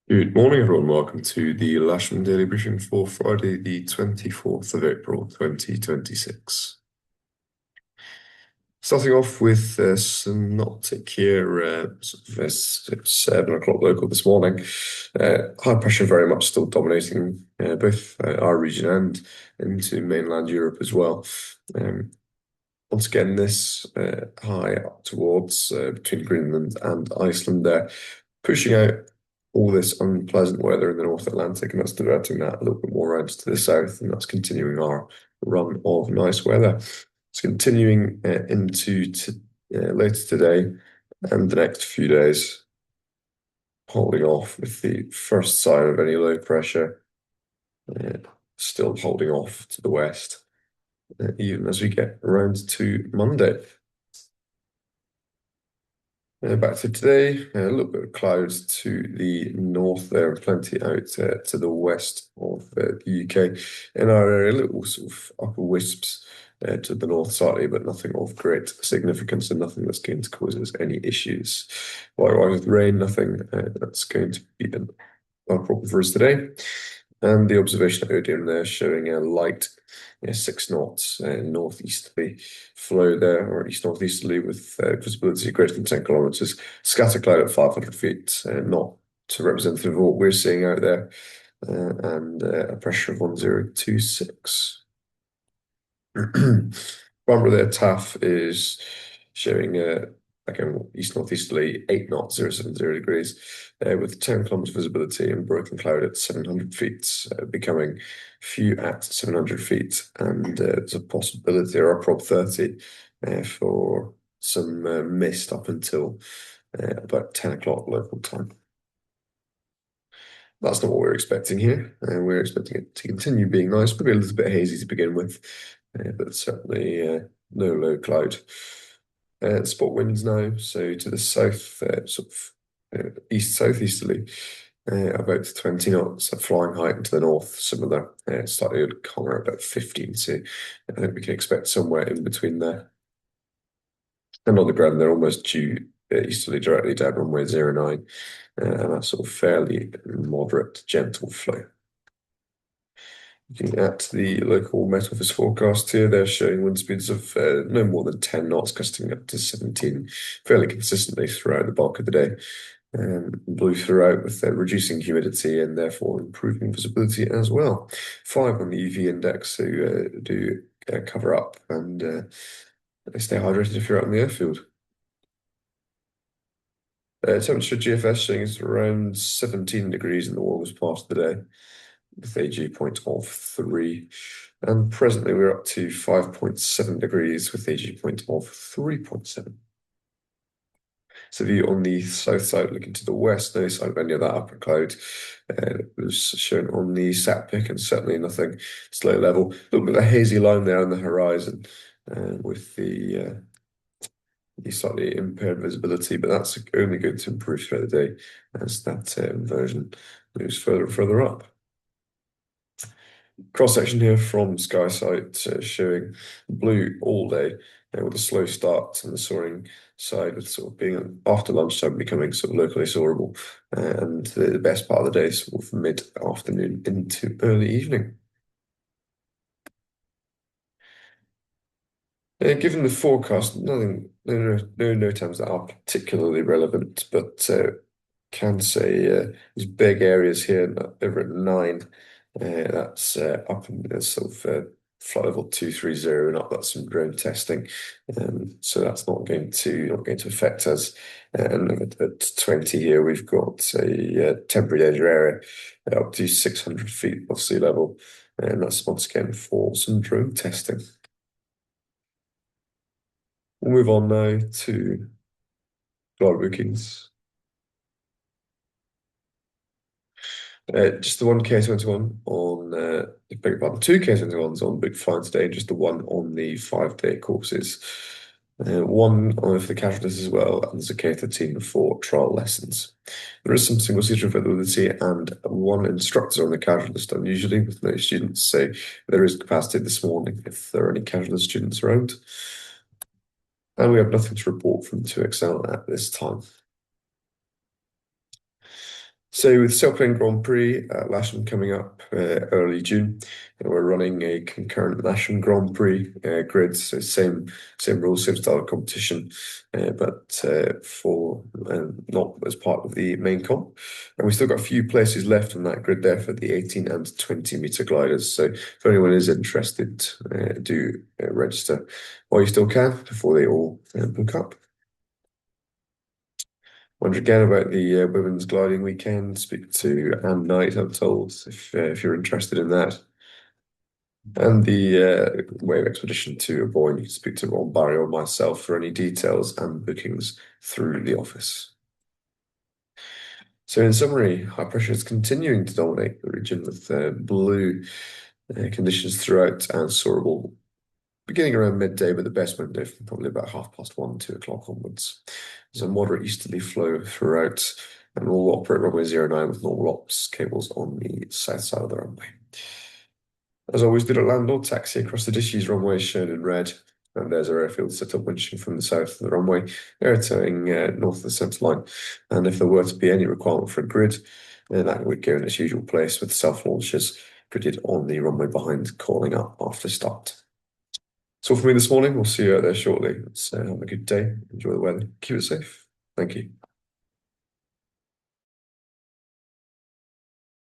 Good morning, everyone. Welcome to the Lasham Daily Briefing for Friday, the 24th of April, 2026. Starting off with synoptic here, it's 7 o'clock local this morning. High pressure very much still dominating both our region and into mainland Europe as well. Once again, this high up towards between Greenland and Iceland there, pushing out all this unpleasant weather in the North Atlantic, and that's diverting that a little bit more out to the south, and that's continuing our run of nice weather. It's continuing into later today and the next few days, holding off with the first sign of any low pressure, uh, still holding off to the west, even as we get around to Monday. Back to today, a little bit of clouds to the north there, plenty out to the west of the UK. In our area, little sort of upper wisps to the north slightly, but nothing of great significance and nothing that's going to cause us any issues. Likewise with rain, nothing that's going to be a problem for us today. And the observation of Odium there showing a light 6 knots northeasterly flow there, or east-northeasterly with visibility greater than 10 kilometers. Scatter cloud at 500 feet, not representative of what we're seeing out there, and a pressure of 1026. Barometer there, TAF is showing again east-northeasterly 8 knots, 070 degrees, with 10 kilometers visibility and broken cloud at 700 feet, becoming few at 700 feet, and there's a possibility or a prob 30 for some mist up until about 10 o'clock local time. That's not what we're expecting here. We're expecting it to continue being nice, maybe a little bit hazy to begin with, but certainly no low cloud. Spot winds now, so to the south, sort of east-southeasterly, about 20 knots, a flying height into the north, similar, slightly calmer, about 15. So I think we can expect somewhere in between there. And on the ground, they're almost due easterly directly down runway 09, and a sort of fairly moderate, gentle flow. Looking at the local Met Office forecast here, they're showing wind speeds of no more than 10 knots, gusting up to 17 fairly consistently throughout the bulk of the day. Blue throughout with reducing humidity and therefore improving visibility as well. 5 on the UV index, so do cover up and stay hydrated if you're out in the airfield. Temperature GFS showing is around 17 degrees in the warmest part of the day, with a dew point of 3. And presently we're up to 5.7 degrees with a dew point of 3.7. So view on the south side, looking to the west, no sign of any of that upper cloud. It was shown on the sat pic, and certainly nothing slow level. A little bit of a hazy line there on the horizon with the slightly impaired visibility, but that's only going to improve throughout the day as that inversion moves further and further up. Cross section here from SkySight showing blue all day with a slow start and the soaring side with sort of being after lunchtime becoming sort of locally soarable, and the best part of the day sort of mid-afternoon into early evening. Given the forecast, no times that are particularly relevant, but can say there's big areas here over at 9. That's up in the sort of flight level 230 and up. That's some drone testing, so that's not going to affect us. And at 20 here, we've got a temporary danger area up to 600 feet off sea level, and that's once again for some drone testing. We'll move on now to glide bookings. Just the one K21 on, beg your pardon, two K21s on book flying today, just the one on the 5-day courses. One on for the casualties as well, and there's a K13 for trial lessons. There is some single-seater availability and one instructor on the casual list, unusually, with no students, so there is capacity this morning if there are any casual students around. And we have nothing to report from 2XL at this time. So with Sailplane Grand Prix at Lasham coming up early June, we're running a concurrent Lasham Grand Prix grid. So same rules, same style of competition, but for not as part of the main comp. And we've still got a few places left on that grid there for the 18 and 20 meter gliders. So if anyone is interested, do register while you still can before they all book up. Wonder again about the women's gliding weekend. Speak to Anne Knight, I'm told, if you're interested in that. And the wave expedition to Aboyne, you can speak to Ron Barry or myself for any details and bookings through the office. So in summary, high pressure is continuing to dominate the region with blue conditions throughout and soarable beginning around midday, but the best window from probably about 1:30, 2 o'clock onwards. There's a moderate easterly flow throughout, and we'll operate runway 09 with normal ops cables on the south side of the runway. As always, do not land or taxi across the disused runway shown in red. And there's our airfield set up winching from the south of the runway, air towing north of the centre line. And if there were to be any requirement for a grid, then that would go in its usual place with self-launchers gridded on the runway behind, calling up after start. That's all for me this morning. We'll see you out there shortly. Let's have a good day. Enjoy the weather. Keep it safe. Thank you.